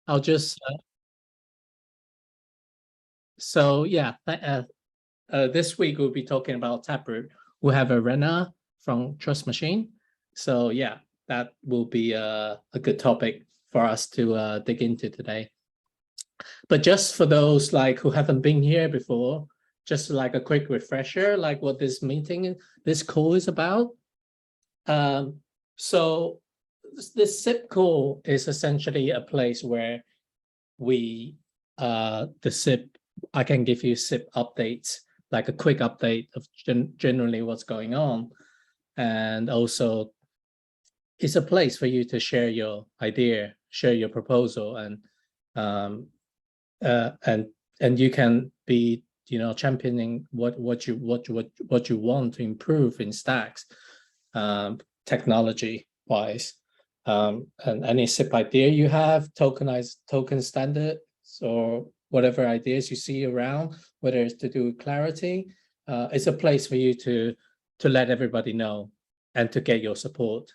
I'll just so yeah. This week we'll be talking about Taproot. We have a Rena from Trust Machine. So yeah, that will be a good topic for us to dig into today. But just for those like who haven't been here before, just like a quick refresher, like what this meeting, this call is about. So this SIP call is essentially a place where we, the SIP, I can give you SIP updates, like a quick update of generally what's going on. And also it's a place for you to share your idea, share your proposal, and you can be, you know, championing what you want to improve in Stacks, technology wise, and any SIP idea you have, token standards, or whatever ideas you see around, whether it's to do with clarity. It's a place for you to let everybody know and to get your support,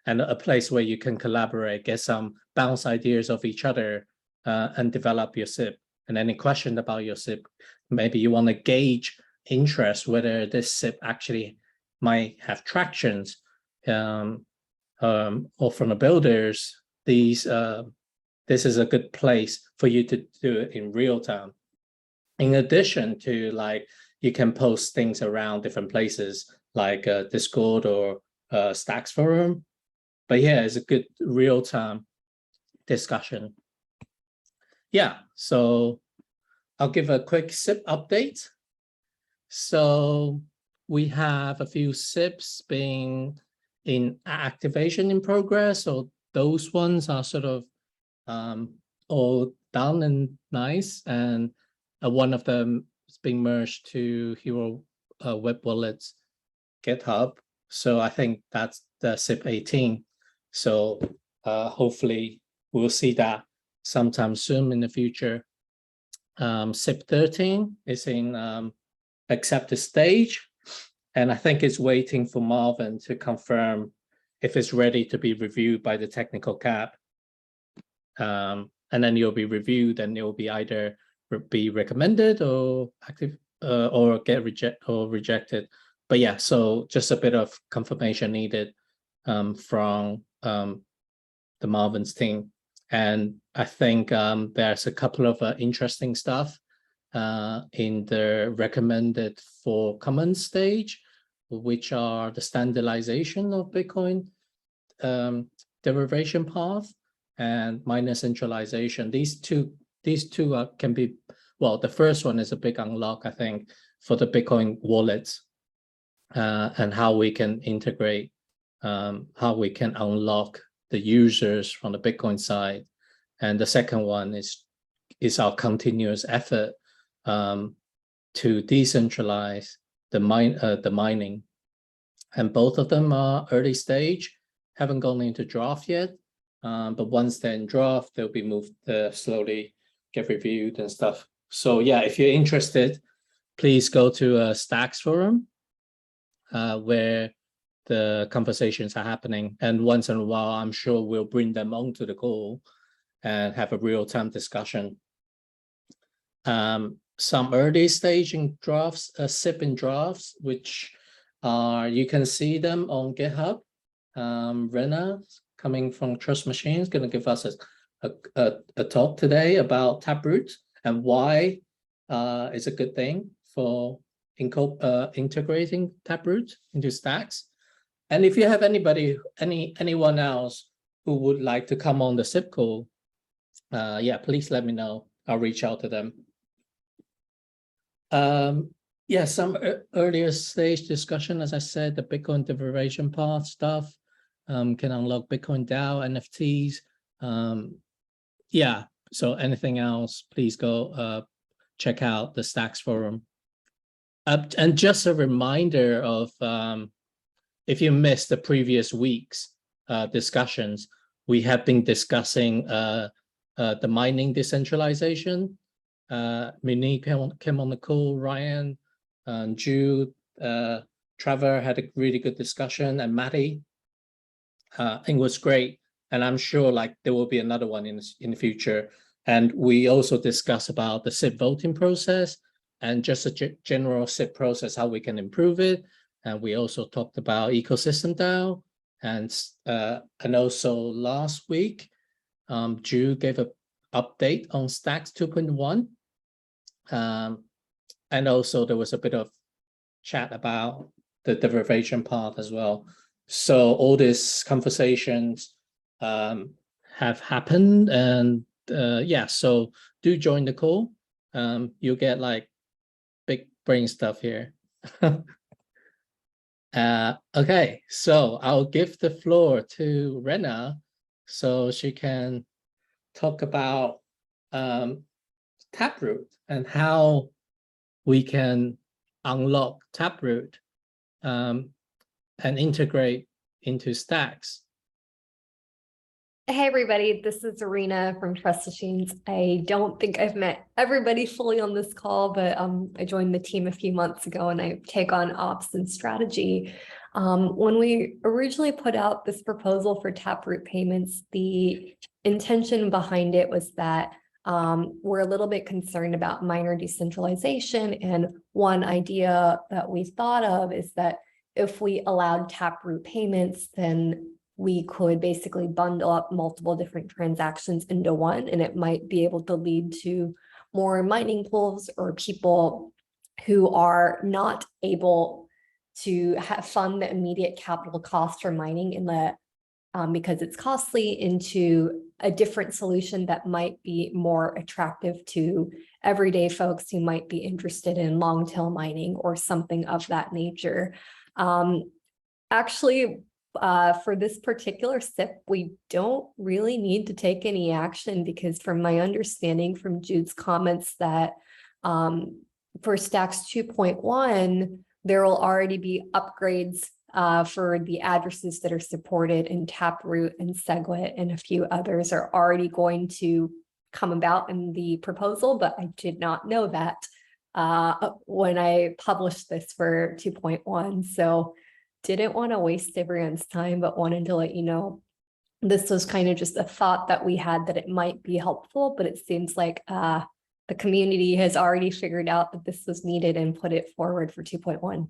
and a place where you can collaborate, get some bounce ideas of each other, and develop your SIP. And any question about your SIP, maybe you want to gauge interest, whether this SIP actually might have tractions, or from the builders. This is a good place for you to do it in real time. In addition to, like, you can post things around different places like Discord or Stacks forum. But yeah, it's a good real-time discussion. Yeah, so I'll give a quick SIP update. So we have a few SIPs being in activation in progress. So those ones are sort of all done and nice. And one of them is being merged to Hero Web Wallets GitHub. So I think that's the SIP 18. So hopefully we'll see that sometime soon in the future. SIP 13 is in accepted stage, and I think it's waiting for Marvin to confirm if it's ready to be reviewed by the technical cap. And then it'll be reviewed, and it will be either be recommended or active, or get rejected. But yeah, so just a bit of confirmation needed from the Marvin's team. And I think there's a couple of interesting stuff in the recommended for common stage, which are the standardization of Bitcoin derivation path and miner centralization. These two can be, well, the first one is a big unlock, I think, for the Bitcoin wallets, and how we can integrate, how we can unlock the users from the Bitcoin side. And the second one is our continuous effort to decentralize the mining. And both of them are early stage, haven't gone into draft yet. But once they're in draft, they'll be moved slowly, get reviewed and stuff. So yeah, if you're interested, please go to Stacks forum, where the conversations are happening. And once in a while, I'm sure we'll bring them onto the call and have a real-time discussion. Some early stage in drafts, SIP in drafts, which are, you can see them on GitHub. Rena, coming from Trust Machine, is going to give us a talk today about Taproot and why it's a good thing for integrating Taproot into Stacks. And if you have anyone else who would like to come on the SIP call, yeah, please let me know. I'll reach out to them. Yeah, some earlier stage discussion, as I said, the Bitcoin derivation path stuff, can unlock Bitcoin DAO, NFTs. Yeah, so anything else, please go check out the Stacks forum. And just a reminder of, if you missed the previous week's discussions, we have been discussing the mining decentralization. Monique came on the call, Ryan, and Jude, Trevor had a really good discussion, and Matty. I think it was great And I'm sure like there will be another one in the future. And we also discuss about the SIP voting process and just a general SIP process, how we can improve it. And we also talked about ecosystem DAO. And also last week, Drew gave an update on Stacks 2.1. And also there was a bit of chat about the derivation part as well. So all these conversations have happened, and yeah, so do join the call. You'll get like big brain stuff here. Okay, so I'll give the floor to Rena so she can talk about Taproot and how we can unlock Taproot and integrate into Stacks. Hey everybody, this is Arena from Trust Machines. I don't think I've met everybody fully on this call, but I joined the team a few months ago and I take on ops and strategy. When we originally put out this proposal for Taproot payments, the intention behind it was that we're a little bit concerned about miner decentralization. And one idea that we thought of is that if we allowed Taproot payments, then we could basically bundle up multiple different transactions into one, and it might be able to lead to more mining pools or people who are not able to fund the immediate capital cost for mining in the because it's costly, into a different solution that might be more attractive to everyday folks who might be interested in long tail mining or something of that nature. Actually, for this particular SIP, we don't really need to take any action because from my understanding from Jude's comments that for Stacks 2.1, there will already be upgrades for the addresses that are supported in Taproot and SegWit, and a few others are already going to come about in the proposal, but I did not know that when I published this for 2.1. So didn't want to waste everyone's time, but wanted to let you know this was kind of just a thought that we had that it might be helpful, but it seems like the community has already figured out that this was needed and put it forward for 2.1.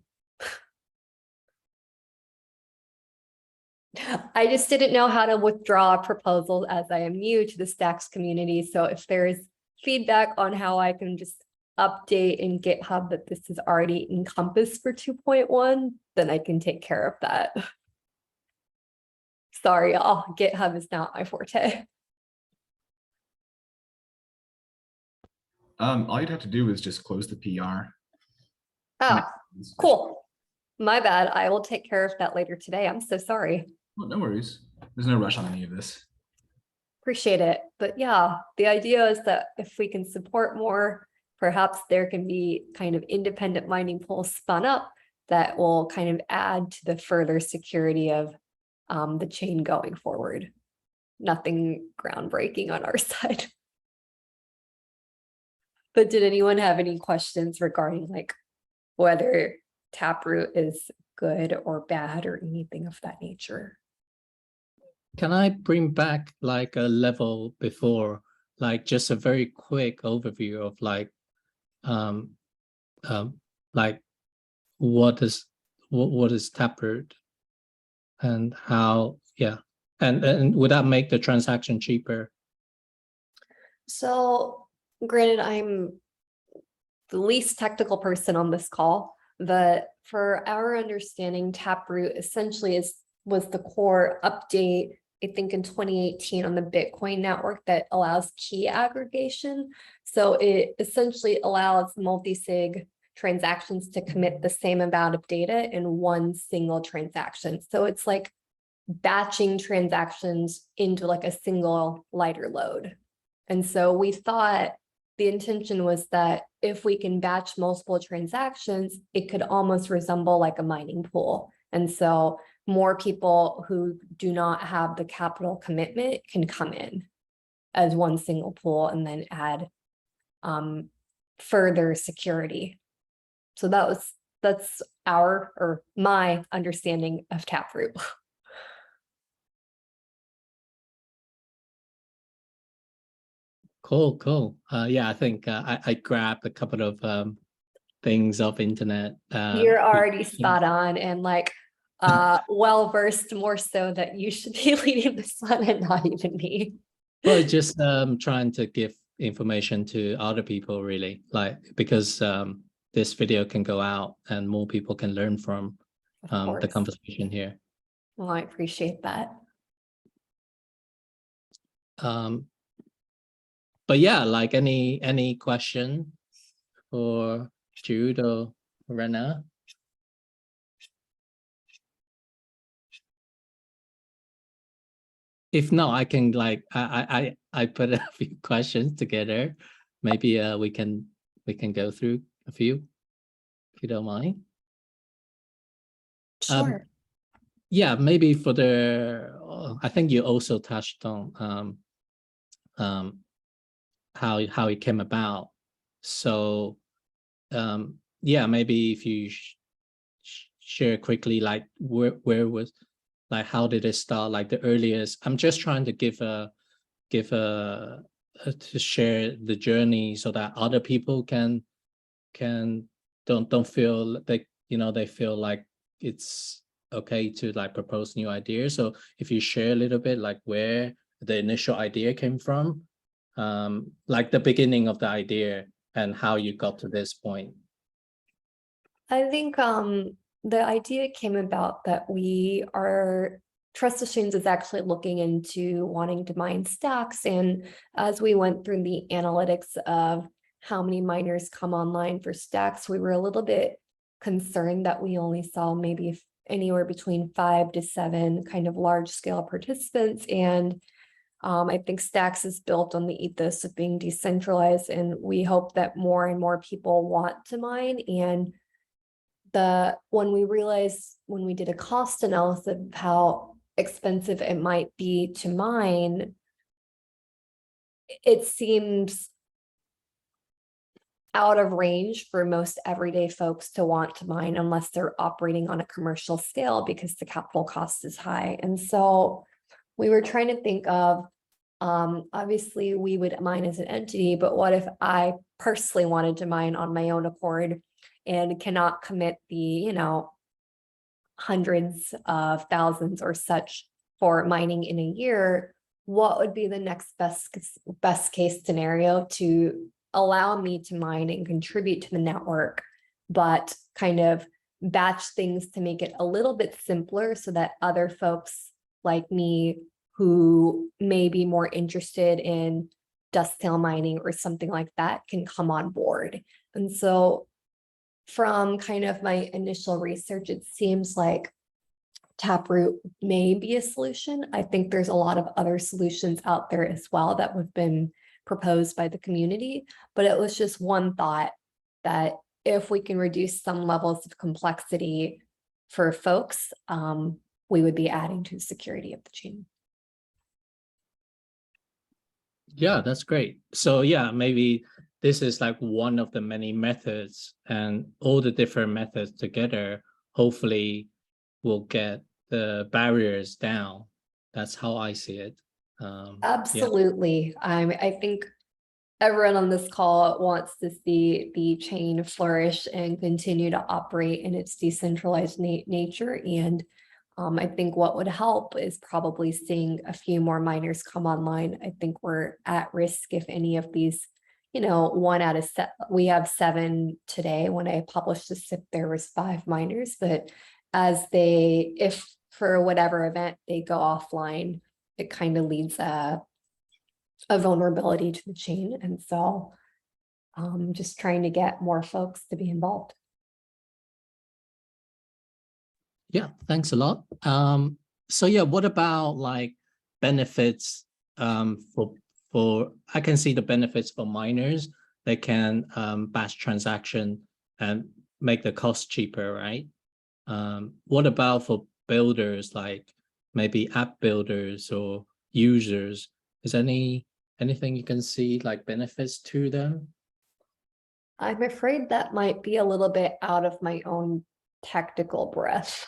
I just didn't know how to withdraw a proposal as I am new to the Stacks community. So if there's feedback on how I can just update in GitHub that this is already encompassed for 2.1, then I can take care of that. Sorry, y'all, GitHub is not my forte. All you'd have to do is just close the PR. Oh, cool. My bad. I will take care of that later today. I'm so sorry. Well, no worries. There's no rush on any of this. Appreciate it. But yeah, the idea is that if we can support more, perhaps there can be kind of independent mining pools spun up that will kind of add to the further security of the chain going forward. Nothing groundbreaking on our side. But did anyone have any questions regarding like whether Taproot is good or bad or anything of that nature? Can I bring back like a level before, like just a very quick overview of like what is Taproot and how, yeah, and would that make the transaction cheaper? So granted, I'm the least technical person on this call, but for our understanding, Taproot essentially was the core update, I think in 2018 on the Bitcoin network that allows key aggregation. So it essentially allows multi-sig transactions to commit the same amount of data in one single transaction. So it's like batching transactions into like a single lighter load. And so we thought the intention was that if we can batch multiple transactions, it could almost resemble like a mining pool. And so more people who do not have the capital commitment can come in as one single pool and then add further security. So that's our or my understanding of Taproot. Cool. Yeah, I think I grabbed a couple of things off internet. You're already spot on and like well versed, more so that you should be leading this one and not even me. Well, just trying to give information to other people, really, like because this video can go out and more people can learn from Of the course. conversation here. Well, I appreciate that. But yeah, like any question for Jude or Rena? If not, I can like I put a few questions together. Maybe we can go through a few if you don't mind. Sure. Yeah, maybe for the I think you also touched on how it came about. So yeah, maybe if you share quickly, like where was, like how did it start, like the earliest. I'm just trying to give a to share the journey so that other people can don't feel like, you know, they feel like it's okay to like propose new ideas. So if you share a little bit like where the initial idea came from, like the beginning of the idea and how you got to this point. I think the idea came about that we are Trust Machines is actually looking into wanting to mine stacks, and as we went through the analytics of how many miners come online for stacks, we were a little bit concerned that we only saw maybe anywhere between 5 to 7 kind of large scale participants. And I think Stacks is built on the ethos of being decentralized, and we hope that more and more people want to mine. And when we did a cost analysis of how expensive it might be to mine, it seems out of range for most everyday folks to want to mine unless they're operating on a commercial scale because the capital cost is high. And so we were trying to think of, obviously we would mine as an entity, but what if I personally wanted to mine on my own accord and cannot commit the, you know, hundreds of thousands or such for mining in a year? What would be the next best case scenario to allow me to mine and contribute to the network, but kind of batch things to make it a little bit simpler so that other folks like me who may be more interested in dust tail mining or something like that can come on board. And so from kind of my initial research, it seems like Taproot may be a solution. I think there's a lot of other solutions out there as well that have been proposed by the community, but it was just one thought that if we can reduce some levels of complexity for folks, we would be adding to the security of the chain. Yeah, that's great. So yeah, maybe this is like one of the many methods, and all the different methods together hopefully will get the barriers down. That's how I see it. Absolutely. Yeah. I think everyone on this call wants to see the chain flourish and continue to operate in its decentralized nature. And I think what would help is probably seeing a few more miners come online. I think we're at risk if any of these, you know, 1 out of 7, we have 7 today. When I published this, there was 5 miners, but if for whatever event they go offline, it kind of leads a vulnerability to the chain. And so just trying to get more folks to be involved. Yeah, thanks a lot. So yeah, what about like benefits for I can see the benefits for miners. They can batch transaction and make the cost cheaper, right? What about for builders, like maybe app builders or users? Is anything you can see like benefits to them? I'm afraid that might be a little bit out of my own technical breath.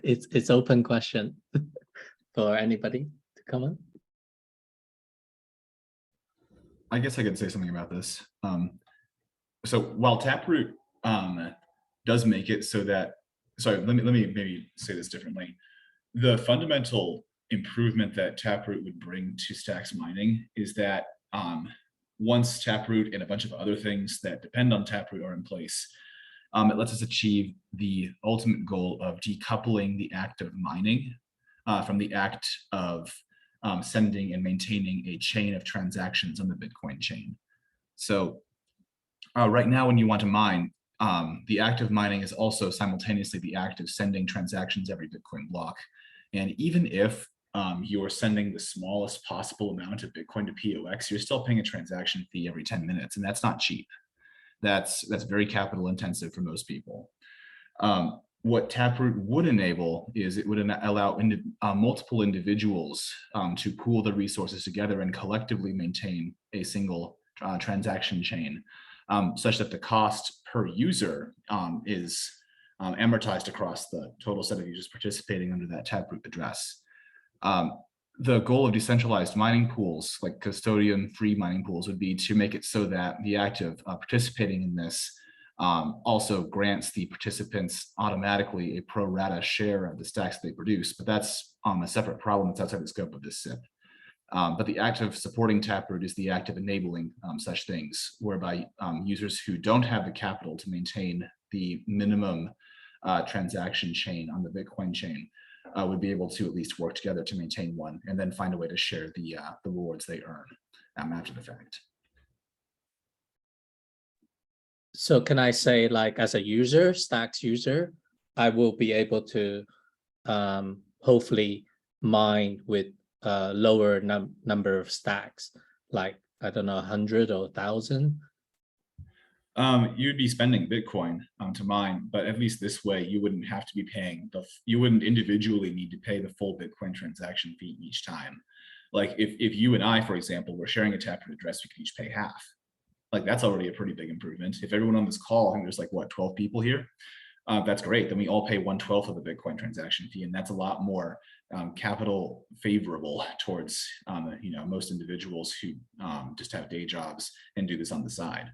it's open question for anybody to comment. I guess I could say something about this. So while Taproot does make it so that, sorry, let me maybe say this differently. The fundamental improvement that Taproot would bring to Stacks mining is that once Taproot and a bunch of other things that depend on Taproot are in place, it lets us achieve the ultimate goal of decoupling the act of mining from the act of sending and maintaining a chain of transactions on the Bitcoin chain. So right now, when you want to mine, the act of mining is also simultaneously the act of sending transactions every Bitcoin block. And even if you're sending the smallest possible amount of Bitcoin to POX, you're still paying a transaction fee every 10 minutes, and that's not cheap. That's very capital intensive for most people. What Taproot would enable is it would allow multiple individuals to pool the resources together and collectively maintain a single transaction chain, such that the cost per user is amortized across the total set of users participating under that Taproot address. The goal of decentralized mining pools, like custodian-free mining pools, would be to make it so that the act of participating in this also grants the participants automatically a pro rata share of the stacks they produce, but that's a separate problem that's outside the scope of this SIP. But the act of supporting Taproot is the act of enabling such things, whereby users who don't have the capital to maintain the minimum transaction chain on the Bitcoin chain would be able to at least work together to maintain one, and then find a way to share the rewards they earn after the fact. So can I say, like, as a user, Stacks user, I will be able to hopefully mine with lower number of stacks, like, I don't know, 100 or 1,000? You'd be spending Bitcoin to mine, but at least this way you wouldn't have to be paying you wouldn't individually need to pay the full Bitcoin transaction fee each time. Like if you and I, for example, were sharing a Taproot address, we could each pay half. Like that's already a pretty big improvement. If everyone on this call, I think there's like what, 12 people here, that's great. Then we all pay 1/12 of the Bitcoin transaction fee, and that's a lot more capital favorable towards most individuals who just have day jobs and do this on the side.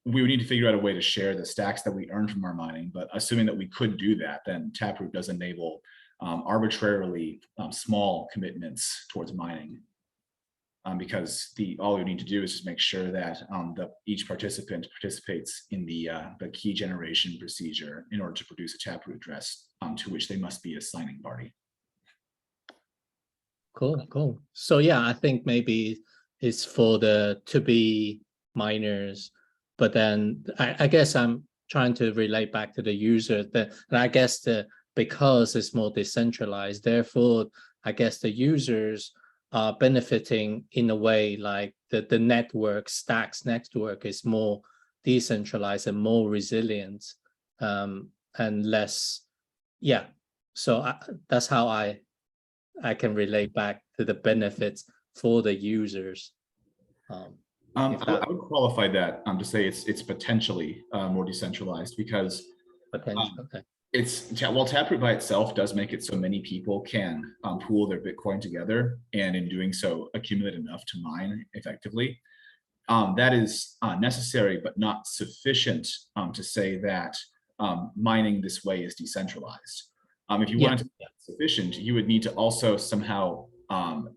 We would need to figure out a way to share the stacks that we earn from our mining, but assuming that we could do that, then Taproot does enable arbitrarily small commitments towards mining, because all we need to do is just make sure that each participant participates in the key generation procedure in order to produce a Taproot address to which they must be a signing party. Cool. So yeah, I think maybe it's for the to-be miners, but then I guess I'm trying to relate back to the user, and I guess because it's more decentralized, therefore I guess the users are benefiting in a way, like the network, Stacks network, is more decentralized and more resilient, and less, yeah. So that's how I can relate back to the benefits for the users. I would qualify that to say it's potentially more decentralized, because while Taproot by itself does make it so many people can pool their Bitcoin together, and in doing so accumulate enough to mine effectively. That is necessary, but not sufficient to say that mining this way is decentralized. If you wanted to be sufficient, you would need to also somehow come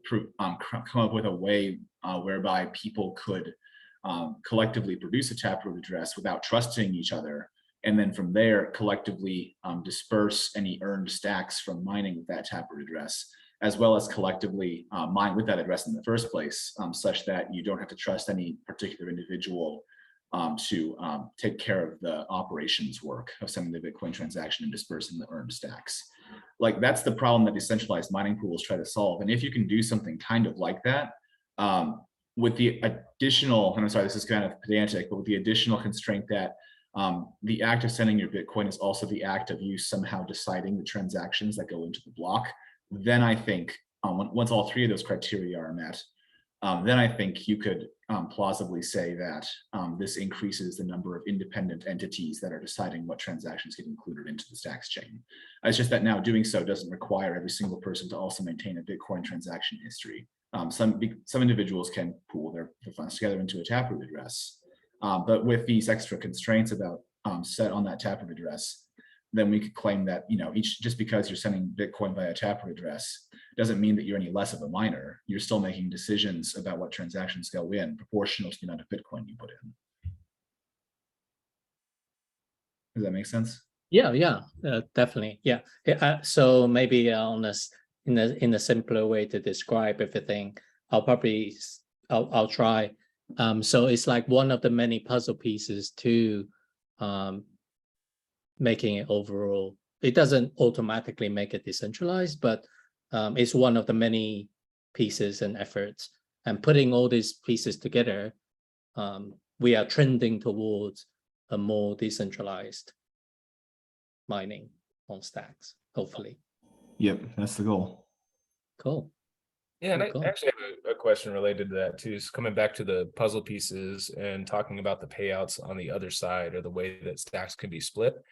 up with a way whereby people could collectively produce a Taproot address without trusting each other, and then from there collectively disperse any earned stacks from mining with that Taproot address, as well as collectively mine with that address in the first place, such that you don't have to trust any particular individual to take care of the operations work of sending the Bitcoin transaction and dispersing the earned stacks. Like that's the problem that decentralized mining pools try to solve. And if you can do something kind of like that, with the additional, and I'm sorry, this is kind of pedantic, but with the additional constraint that the act of sending your Bitcoin is also the act of you somehow deciding the transactions that go into the block, then I think once all three of those criteria are met, then I think you could plausibly say that this increases the number of independent entities that are deciding what transactions get included into the Stacks chain. It's just that now doing so doesn't require every single person to also maintain a Bitcoin transaction history. Some individuals can pool their funds together into a Taproot address, but with these extra constraints about set on that Taproot address, then we could claim that, you know, just because you're sending Bitcoin via Taproot address doesn't mean that you're any less of a miner. You're still making decisions about what transactions go in proportional to the amount of Bitcoin you put in. Does that make sense? Yeah, definitely. Yeah. So maybe on this, in a simpler way to describe everything, I'll try. So it's like one of the many puzzle pieces to making it overall. It doesn't automatically make it decentralized, but it's one of the many pieces and efforts. And putting all these pieces together, we are trending towards a more decentralized mining on Stacks, hopefully. Yep, that's the goal. Cool. Yeah, and Cool. I actually have a question related to that too. Is coming back to the puzzle pieces and talking about the payouts on the other side, or the way that Stacks can be split.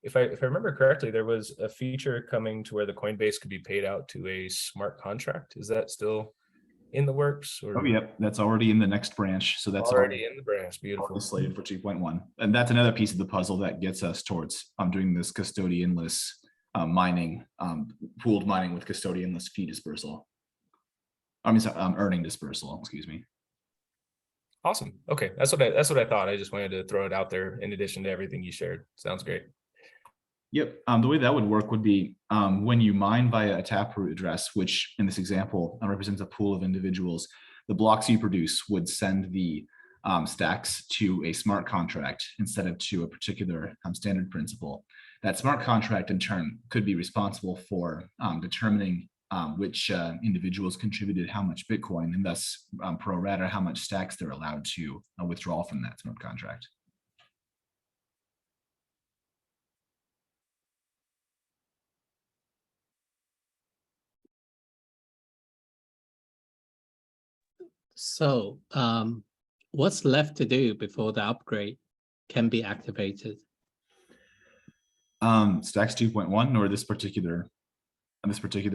If I remember correctly, there was a feature coming to where the Coinbase could be paid out to a smart contract. Is that still in the works? Or Oh, yep, that's already in the next branch. So that's already in the branch. already Beautiful. slated for 2.1. And that's another piece of the puzzle that gets us towards doing this custodianless mining, pooled mining with custodianless fee dispersal. I mean, earning dispersal, excuse me. Awesome. Okay, that's what I thought. I just wanted to throw it out there in addition to everything you shared. Sounds great. Yep. The way that would work would be when you mine via a Taproot address, which in this example represents a pool of individuals, the blocks you produce would send the stacks to a smart contract instead of to a particular standard principal. That smart contract in turn could be responsible for determining which individuals contributed how much Bitcoin, and thus pro rata how much stacks they're allowed to withdraw from that smart contract. So what's left to do before the upgrade can be activated? Stacks 2.1 or this particular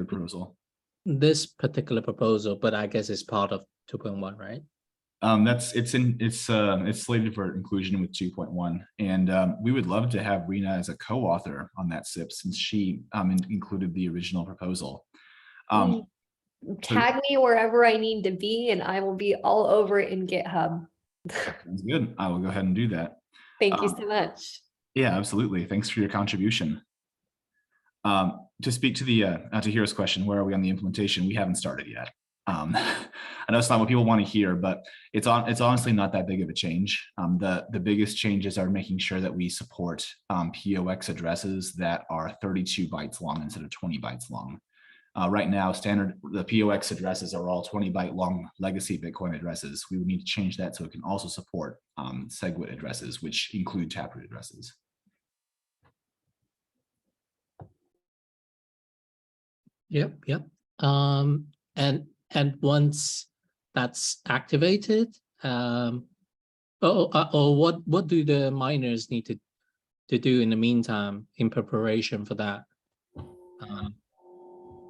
proposal? This particular proposal, but I guess it's part of 2.1, right? It's slated for inclusion with 2.1, and we would love to have Rena as a co-author on that SIP since she included the original proposal. Tag me wherever I need to be, and I will be all over it in GitHub. Sounds good. I will go ahead and do that. Thank you so much. Yeah, absolutely. Thanks for your contribution. To speak to the to Hira's question, where are we on the implementation? We haven't started yet. I know it's not what people want to hear, but it's honestly not that big of a change. The biggest changes are making sure that we support POX addresses that are 32 bytes long instead of 20 bytes long. Right now, the POX addresses are all 20 byte long legacy Bitcoin addresses. We would need to change that so it can also support SegWit addresses, which include Taproot addresses. Yep. And once that's activated, or what do the miners need to do in the meantime in preparation for that?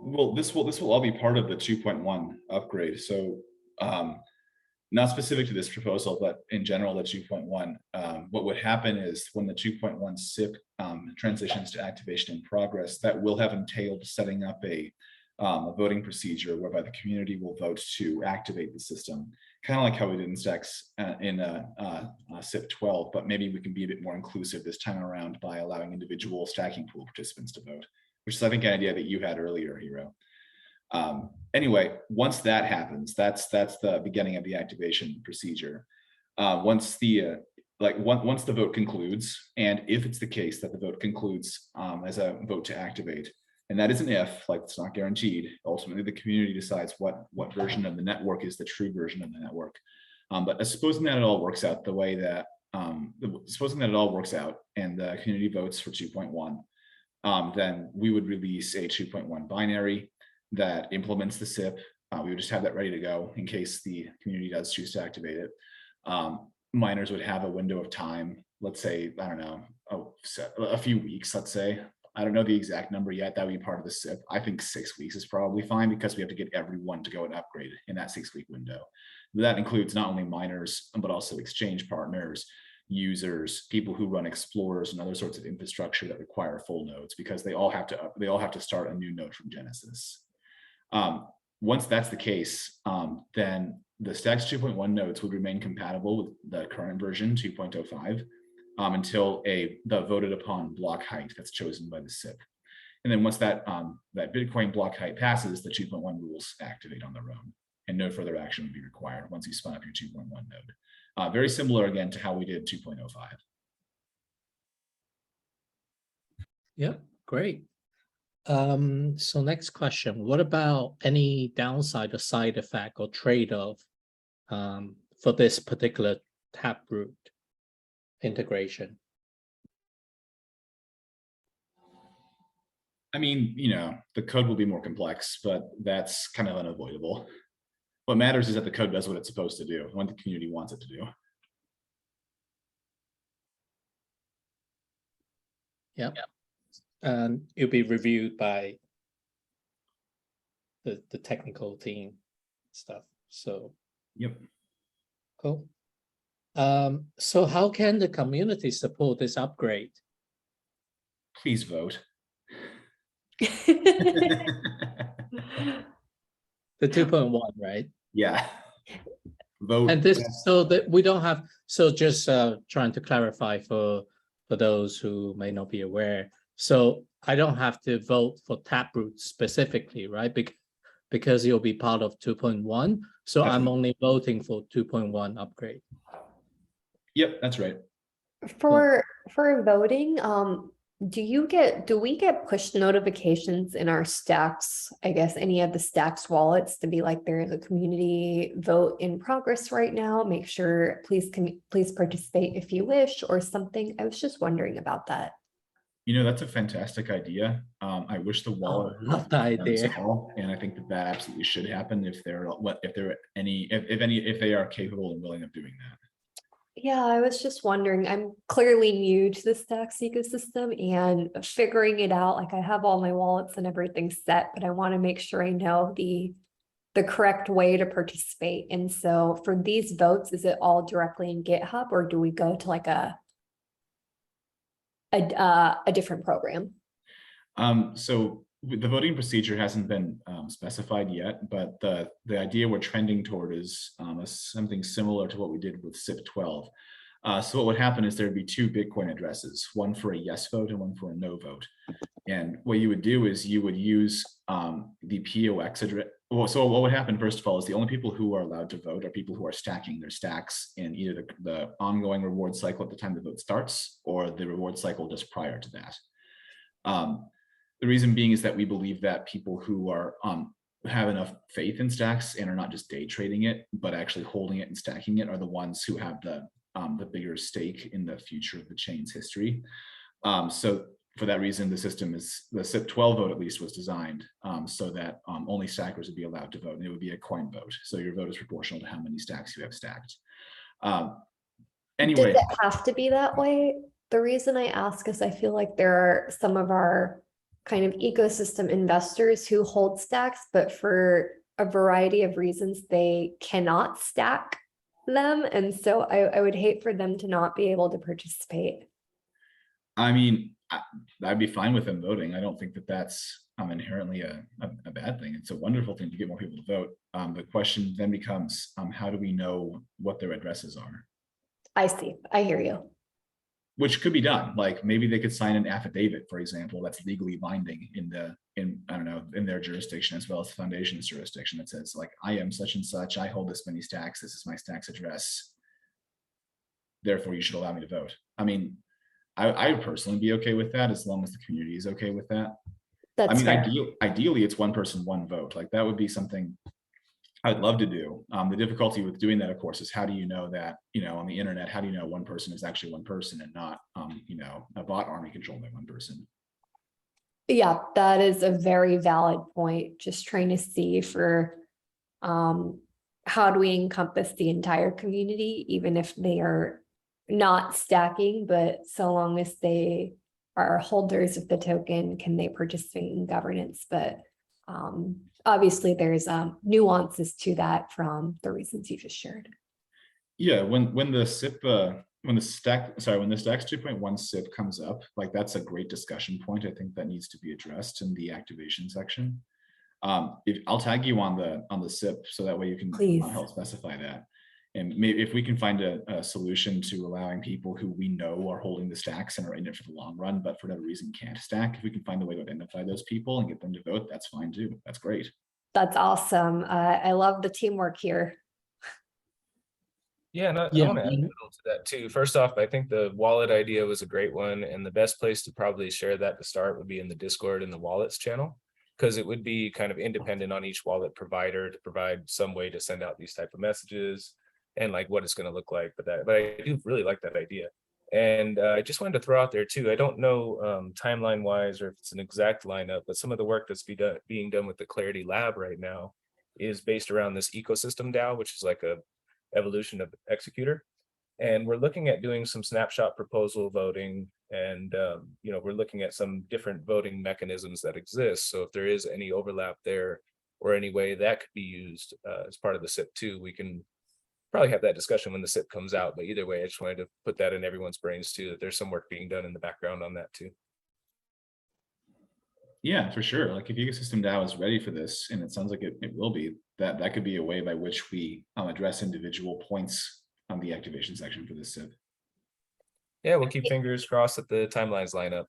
Well, this will all be part of the 2.1 upgrade. So not specific to this proposal, but in general, the 2.1, what would happen is when the 2.1 SIP transitions to activation in progress, that will have entailed setting up a voting procedure whereby the community will vote to activate the system, kind of like how we did in Stacks in SIP 12, but maybe we can be a bit more inclusive this time around by allowing individual stacking pool participants to vote, which is, I think, an idea that you had earlier, Hiro. Anyway, once that happens, that's the beginning of the activation procedure. Once the vote concludes, and if it's the case that the vote concludes as a vote to activate, and that is an if, like it's not guaranteed, ultimately the community decides what version of the network is the true version of the network. But supposing that it all works out the way that, supposing that it all works out and the community votes for 2.1, then we would release a 2.1 binary that implements the SIP, We would just have that ready to go in case the community does choose to activate it. Miners would have a window of time, let's say, I don't know, a few weeks, let's say. I don't know the exact number yet. That would be part of the SIP. I think 6 weeks is probably fine because we have to get everyone to go and upgrade in that 6-week window. That includes not only miners, but also exchange partners, users, people who run explorers and other sorts of infrastructure that require full nodes, because they all have to start a new node from Genesis. Once that's the case, then the Stacks 2.1 nodes would remain compatible with the current version 2.05 until the voted upon block height that's chosen by the SIP. And then once that Bitcoin block height passes, the 2.1 rules activate on their own, and no further action would be required once you spun up your 2.1 node. Very similar again to how we did 2.05. Yeah, great. So next question, what about any downside or side effect or trade-off for this particular Taproot integration? I mean, the code will be more complex, but that's kind of unavoidable. What matters is that the code does what it's supposed to do, what the community wants it to do. Yeah. And it'll be reviewed by the technical team stuff. So Yep. cool. So how can the community support this upgrade? Please vote. The 2.1, right? Yeah. Vote. And this, so that we don't have, so just trying to clarify for those who may not be aware. So I don't have to vote for Taproot specifically, right? Because you'll be part of 2.1. So I'm only voting for 2.1 upgrade. Yep, that's right. For voting, do we get push notifications in our Stacks, I guess any of the Stacks wallets, to be like, there is a community vote in progress right now, make sure please participate if you wish, or something? I was just wondering about that. That's a fantastic idea. I wish the wallet love the idea. And I think that absolutely should happen if they are capable and willing of doing that. Yeah, I was just wondering, I'm clearly new to the Stacks ecosystem and figuring it out. Like, I have all my wallets and everything set, but I want to make sure I know the correct way to participate. And so for these votes, is it all directly in GitHub, or do we go to like a different program? So the voting procedure hasn't been specified yet, but the idea we're trending toward is something similar to what we did with SIP 12. So what would happen is there'd be 2 Bitcoin addresses, one for a yes vote and one for a no vote. And what you would do is you would use the POX address. Well, so what would happen, first of all, is the only people who are allowed to vote are people who are stacking their stacks in either the ongoing reward cycle at the time the vote starts, or the reward cycle just prior to that. The reason being is that we believe that people who are have enough faith in stacks and are not just day trading it, but actually holding it and stacking it, are the ones who have the bigger stake in the future of the chain's history. So for that reason, the SIP 12 vote at least was designed so that only stackers would be allowed to vote, and it would be a coin vote. So your vote is proportional to how many stacks you have stacked. Anyway, does it have to be that way? The reason I ask is I feel like there are some of our kind of ecosystem investors who hold stacks, but for a variety of reasons, they cannot stack them. And so I would hate for them to not be able to participate. I mean, I'd be fine with them voting. I don't think that that's inherently a bad thing. It's a wonderful thing to get more people to vote. The question then becomes, how do we know what their addresses are? I see. I hear you. Which could be done. Like, maybe they could sign an affidavit, for example, that's legally binding in I don't know, in their jurisdiction, as well as the foundation's jurisdiction, that says, like, I am such and such, I hold this many stacks, this is my stacks address, therefore you should allow me to vote. I mean, I would personally be okay with that, as long as the community is okay with that. That's I mean, fair. ideally it's one person, one vote. Like, that would be something I'd love to do. The difficulty with doing that, of course, is how do you know that, on the internet, how do you know one person is actually one person and not, a bot army controlled by one person? Yeah, that is a very valid point. Just trying to see for how do we encompass the entire community, even if they are not stacking, but so long as they are holders of the token, can they participate in governance? But obviously there's nuances to that from the reasons you just shared. Yeah, when the SIP when the Stacks 2.1 SIP comes up, like that's a great discussion point. I think that needs to be addressed in the activation section. I'll tag you on the SIP so that way you can Please. help specify that. And maybe if we can find a solution to allowing people who we know are holding the stacks and are in it for the long run, but for whatever reason can't stack, if we can find a way to identify those people and get them to vote, that's fine too. That's great. That's awesome. I love the teamwork here. Yeah, and I Yeah, want to add a little to that too. First off, I think the wallet idea was a great one, and the best place to probably share that to start would be in the Discord and the wallets channel, because it would be kind of independent on each wallet provider to provide some way to send out these type of messages and like what it's going to look like. But I do really like that idea. And I just wanted to throw out there too, I don't know timeline wise or if it's an exact lineup, but some of the work that's being done with the Clarity Lab right now is based around this ecosystem DAO, which is like a evolution of Executor. And we're looking at doing some snapshot proposal voting, and we're looking at some different voting mechanisms that exist. So if there is any overlap there or any way that could be used as part of the SIP too, we can probably have that discussion when the SIP comes out. But either way, I just wanted to put that in everyone's brains too, that there's some work being done in the background on that too. Yeah, for sure. Like if ecosystem DAO is ready for this, and it sounds like it will be, that could be a way by which we address individual points on the activation section for this SIP. Yeah, we'll keep fingers crossed that the timelines line up.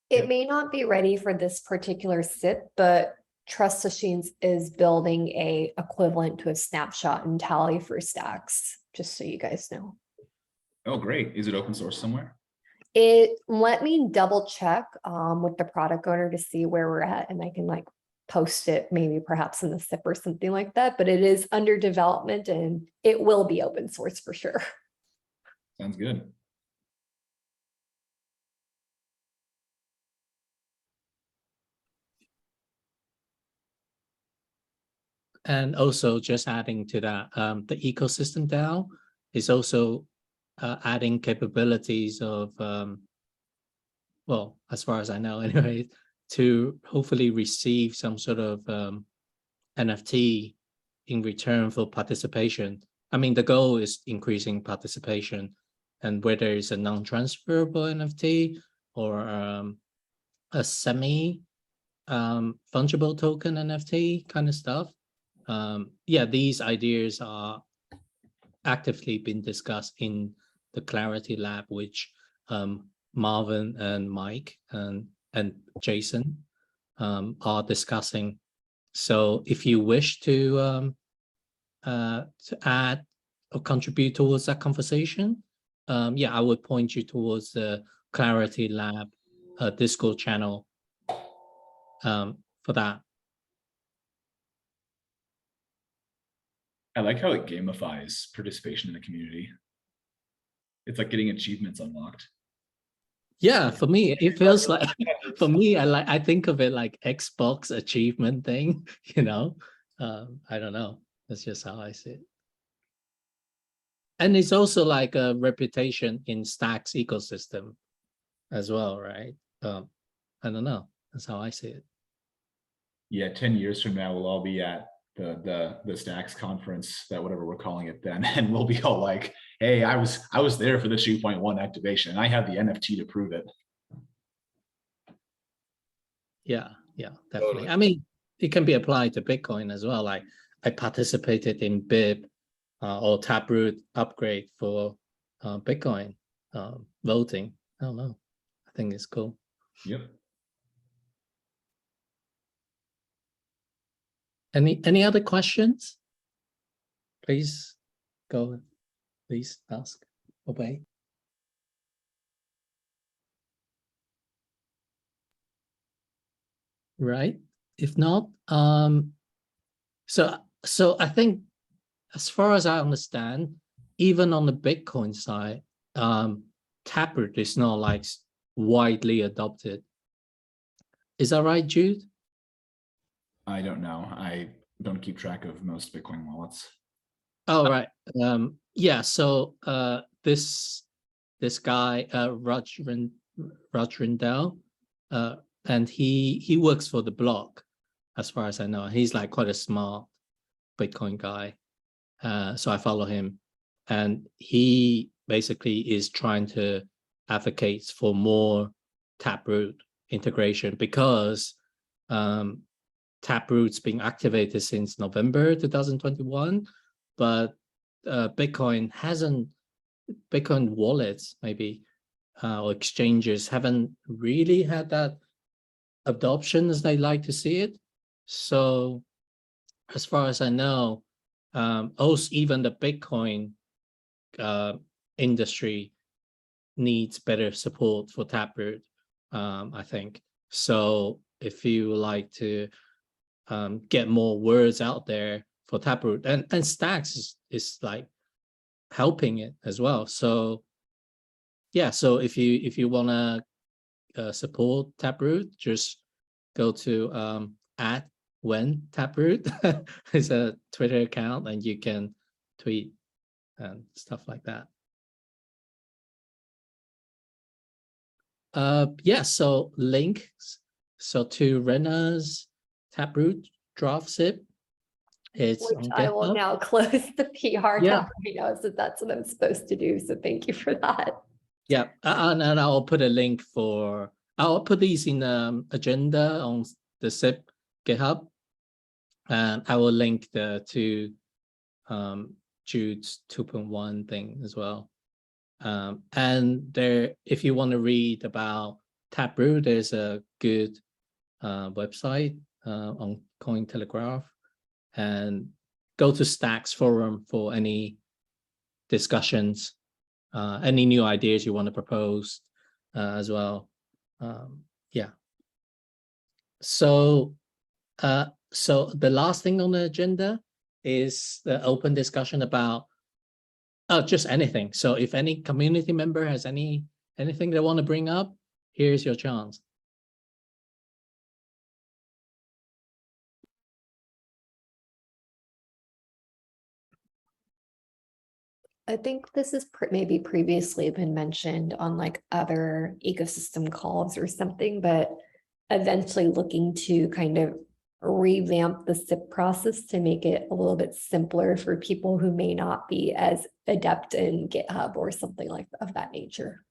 It may not be ready for this particular SIP, but Trust Machines is building a equivalent to a snapshot and tally for stacks, just so you guys know. Oh, great. Is it open source somewhere? Let me double check with the product owner to see where we're at, and I can like post it maybe perhaps in the SIP or something like that, but it is under development and it will be open source for sure. Sounds good. And also just adding to that, the ecosystem DAO is also adding capabilities of, well, as far as I know anyway, to hopefully receive some sort of NFT in return for participation. I mean, the goal is increasing participation, and whether it's a non-transferable NFT or a semi fungible token NFT kind of stuff. Yeah, these ideas are actively being discussed in the Clarity Lab, which Marvin and Mike and Jason are discussing. So if you wish to add or contribute towards that conversation, yeah, I would point you towards the Clarity Lab Discord channel for that. I like how it gamifies participation in the community. It's like getting achievements unlocked. Yeah, for me, it feels like, for me, I think of it like Xbox achievement thing, you know? I don't know. That's just how I see it. And it's also like a reputation in Stacks ecosystem as well, right? I don't know. That's how I see it. Yeah, 10 years from now, we'll all be at the Stacks conference, that whatever we're calling it then, and we'll be all like, hey, I was there for the 2.1 activation and I have the NFT to prove it. Yeah, definitely. Totally. I mean, it can be applied to Bitcoin as well. Like I participated in BIP or Taproot upgrade for Bitcoin voting. I don't know. I think it's cool. Yep. Any other questions? Please go. Please ask. Obey. Right. If not, so I think, as far as I understand, even on the Bitcoin side, Taproot is not like widely adopted. Is that right, Jude? I don't know. don't keep track of most Bitcoin wallets. Oh, right. Yeah, so this guy, Rajrindal, and he works for the blog, as far as I know. He's like quite a smart Bitcoin guy. So I follow him, and he basically is trying to advocate for more Taproot integration, because Taproot's been activated since November 2021, but Bitcoin wallets maybe or exchanges haven't really had that adoption as they like to see it. So as far as I know, also even the Bitcoin industry needs better support for Taproot, I think. So if you like to get more words out there for Taproot, and Stacks is like helping it as well. So yeah, so if you want to support Taproot, just go to @WhenTaproot. It's a Twitter account, and you can tweet and stuff like that. Yeah, so links. So to Rena's Taproot draft zip, it's Which on I will GitHub. now close the PR Yeah. tab right now, so that's what I'm supposed to do. So thank you for that. Yeah, and I'll put a link for, I'll put these in agenda on the zip GitHub, and I will link the to Jude's 2.1 thing as well. And there, if you want to read about Taproot, there's a good website on Cointelegraph, and go to Stacks forum for any discussions, any new ideas you want to propose as well. Yeah. So the last thing on the agenda is the open discussion about just anything. So if any community member has anything they want to bring up, here's your chance. I think this has maybe previously been mentioned on like other ecosystem calls or something, but eventually looking to kind of revamp the SIP process to make it a little bit simpler for people who may not be as adept in GitHub or something like of that nature.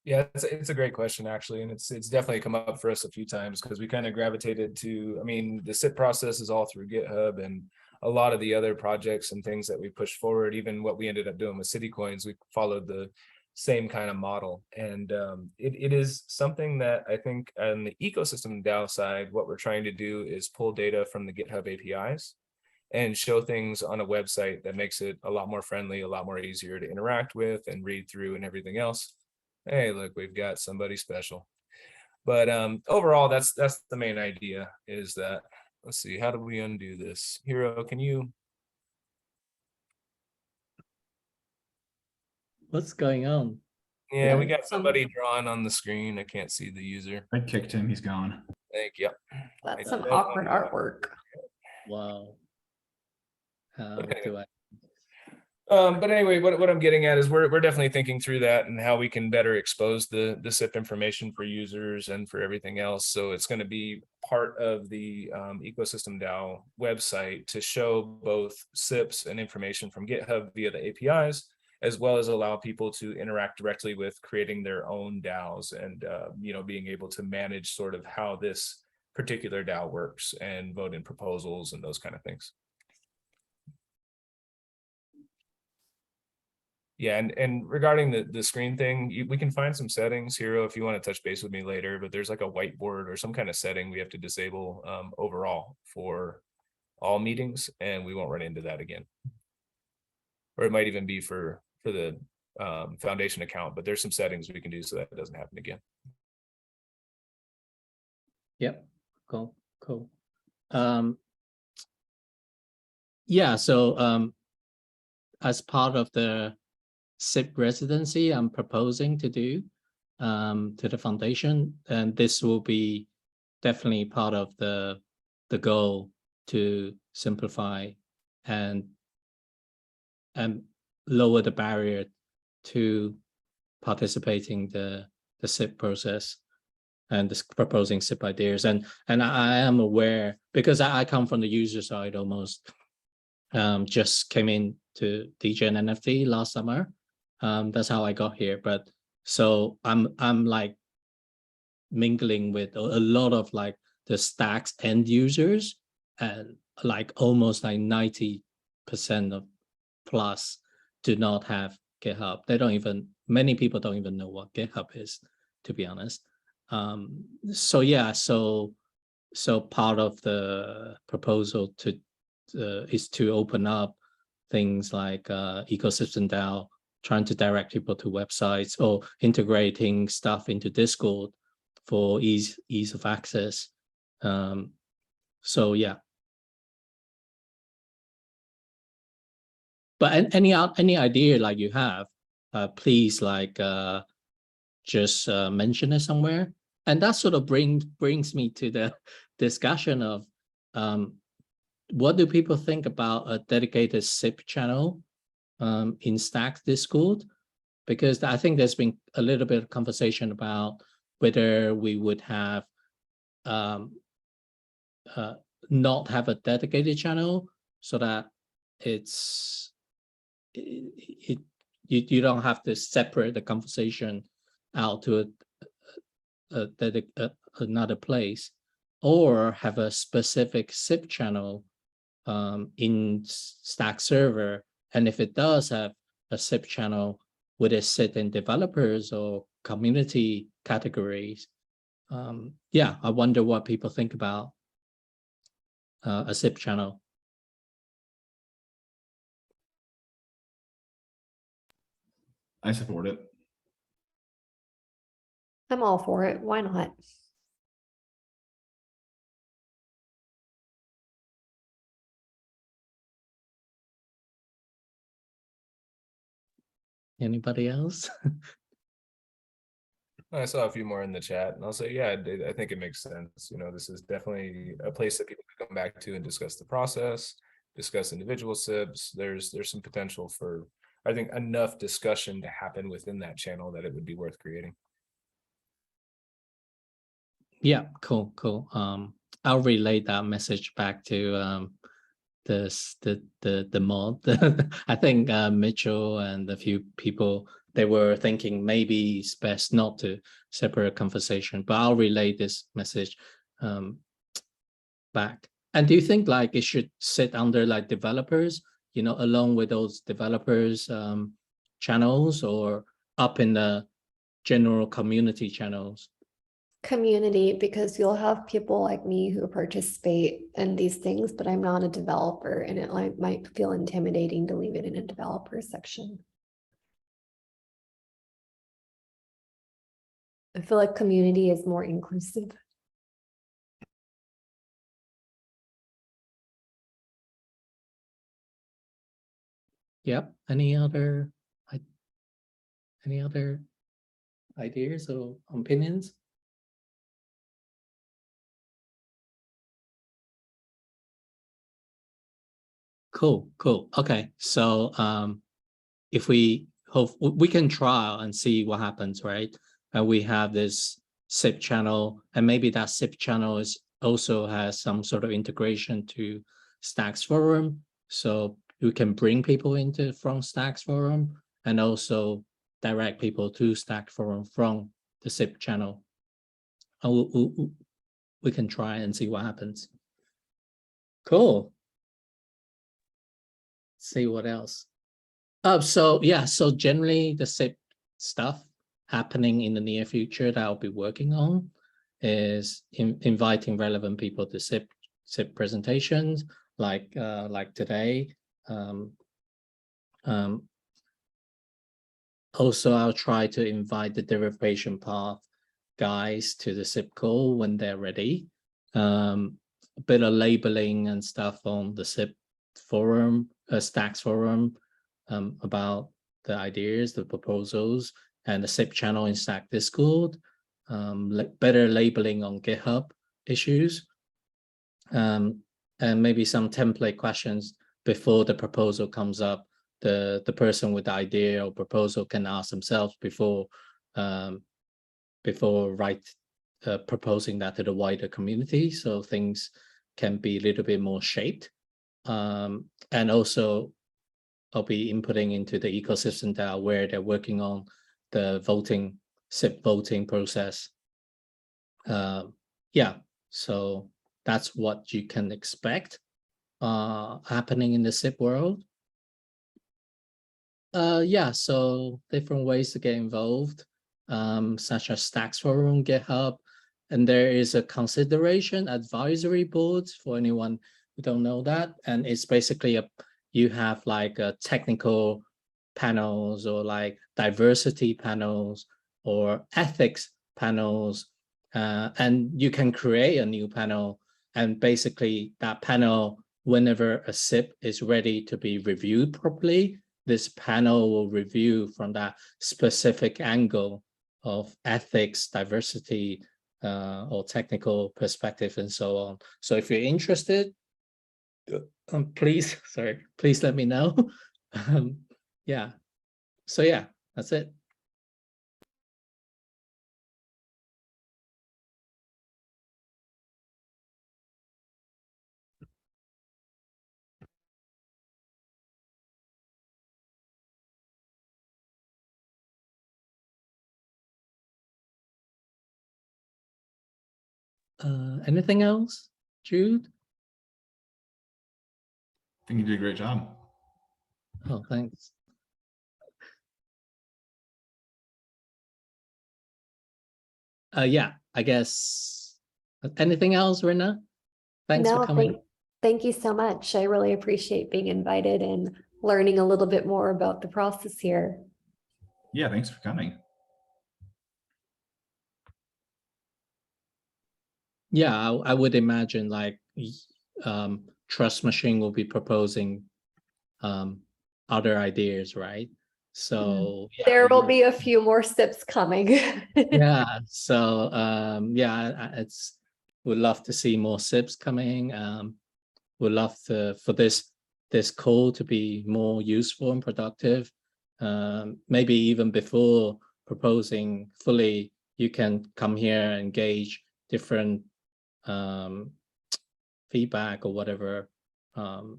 Yeah, it's a great question, actually, and it's definitely come up for us a few times, because we kind of gravitated to, I mean, the SIP process is all through GitHub, and a lot of the other projects and things that we pushed forward, even what we ended up doing with City Coins, we followed the same kind of model. And it is something that I think on the ecosystem DAO side, what we're trying to do is pull data from the GitHub APIs and show things on a website that makes it a lot more friendly, a lot more easier to interact with and read through and everything else. Hey, look, we've got somebody special. But overall, that's the main idea, is that, let's see, how do we undo this? Hero, can you? What's going on? Yeah, we got somebody drawn on the screen. I can't see the user. I kicked him, he's gone. Thank you. That's some awkward artwork. Wow. How Okay. do I? But anyway, what I'm getting at is we're definitely thinking through that and how we can better expose the SIP information for users and for everything else. So it's going to be part of the Ecosystem DAO website to show both SIPs and information from GitHub via the APIs, as well as allow people to interact directly with creating their own DAOs and being able to manage sort of how this particular DAO works and vote in proposals and those kind of things. Yeah, and regarding the screen thing, we can find some settings, Hero, if you want to touch base with me later, but there's like a whiteboard or some kind of setting we have to disable overall for all meetings, and we won't run into that again. Or it might even be for the foundation account, but there's some settings we can do so that it doesn't happen again. Yep, cool. Yeah, so as part of the SIP residency I'm proposing to do to the foundation, and this will be definitely part of the goal to simplify and lower the barrier to participating the SIP process and proposing SIP ideas. And I am aware, because I come from the user side almost, just came in to DJ and NFT last summer. That's how I got here. But so I'm like mingling with a lot of like the Stacks end users, and like almost like 90% of plus do not have GitHub. They don't even, many people don't even know what GitHub is, to be honest. So yeah, so part of the proposal to is to open up things like ecosystem DAO, trying to direct people to websites or integrating stuff into Discord for ease of access. So yeah. But any idea like you have, please like just mention it somewhere. And that sort of brings me to the discussion of what do people think about a dedicated SIP channel in Stacks Discord? Because I think there's been a little bit of conversation about whether we would have not have a dedicated channel so that you don't have to separate the conversation out to another place, or have a specific SIP channel in Stack server. And if it does have a SIP channel, would it sit in developers or community categories? Yeah, I wonder what people think about a SIP channel. I support it. I'm all for it. Why not? Anybody else? I saw a few more in the chat, and I'll say, yeah, I think it makes sense. You know, this is definitely a place that people can come back to and discuss the process, discuss individual SIPs. There's some potential for, I think, enough discussion to happen within that channel that it would be worth creating. Yeah, cool. I'll relay that message back to the mod. I think Mitchell and a few people, they were thinking maybe it's best not to separate conversation, but I'll relay this message back. And do you think like it should sit under like developers, you know, along with those developers channels, or up in the general community channels? Community, because you'll have people like me who participate in these things, but I'm not a developer, and it like might feel intimidating to leave it in a developer section. I feel like community is more inclusive. Yep. Any other ideas or opinions? Cool. Okay, so if we can try and see what happens, right? And we have this SIP channel, and maybe that SIP channel also has some sort of integration to Stacks Forum, so you can bring people into from Stacks Forum and also direct people to Stacks Forum from the SIP channel. And we can try and see what happens. Cool. See what else. So yeah, so generally the SIP stuff happening in the near future that I'll be working on is inviting relevant people to SIP presentations like today. Also, I'll try to invite the derivation path guys to the SIP call when they're ready. A bit of labeling and stuff on the SIP forum, Stacks forum, about the ideas, the proposals, and the SIP channel in Stack Discord. Better labeling on GitHub issues, and maybe some template questions before the proposal comes up. The person with the idea or proposal can ask themselves before proposing that to the wider community, so things can be a little bit more shaped. And also I'll be inputting into the ecosystem that where they're working on the SIP voting process. Yeah, so that's what you can expect happening in the SIP world. Yeah, so different ways to get involved, such as Stacks Forum, GitHub, and there is a consideration advisory board for anyone who don't know that, and it's basically you have like a technical panels or like diversity panels or ethics panels, and you can create a new panel, and basically that panel, whenever a SIP is ready to be reviewed properly, this panel will review from that specific angle of ethics, diversity, or technical perspective, and so on. So if you're interested, please let me know. Yeah, so yeah, that's it. Anything else, Jude? I think you did a great job. Oh, thanks. Yeah, I guess. Anything else, Rina? Thanks for coming. Thank you so much. I really appreciate being invited and learning a little bit more about the process here. Yeah, thanks for coming. Yeah, I would imagine like Trust Machine will be proposing other ideas, right? So yeah, There will be a few more SIPs coming. yeah, so yeah, would love to see more SIPs coming. Would love for this call to be more useful and productive. Maybe even before proposing fully, you can come here and engage different feedback or whatever, for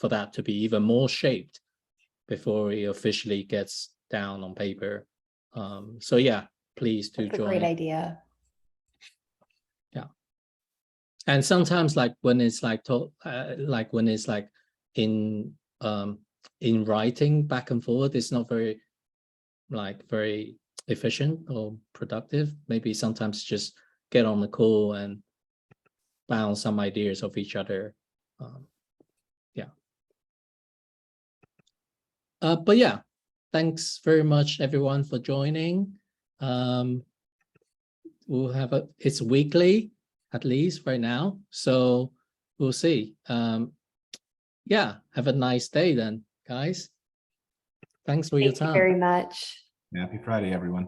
that to be even more shaped before it officially gets down on paper. So yeah, please do That's join. a great idea. Yeah, and sometimes like when it's like when it's like in writing back and forth, it's not very efficient or productive. Maybe sometimes just get on the call and bounce some ideas of each other. Yeah. But yeah, thanks very much everyone for joining. We'll have it's weekly at least right now, so we'll see. Yeah, have a nice day then, guys. Thanks for your time. Thank you very much. Happy Friday, everyone.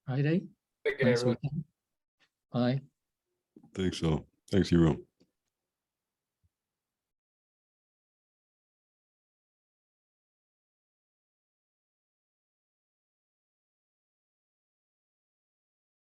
Friday. Take care, Nice everyone. weekend. Bye. Thanks, all. Thanks, Hero.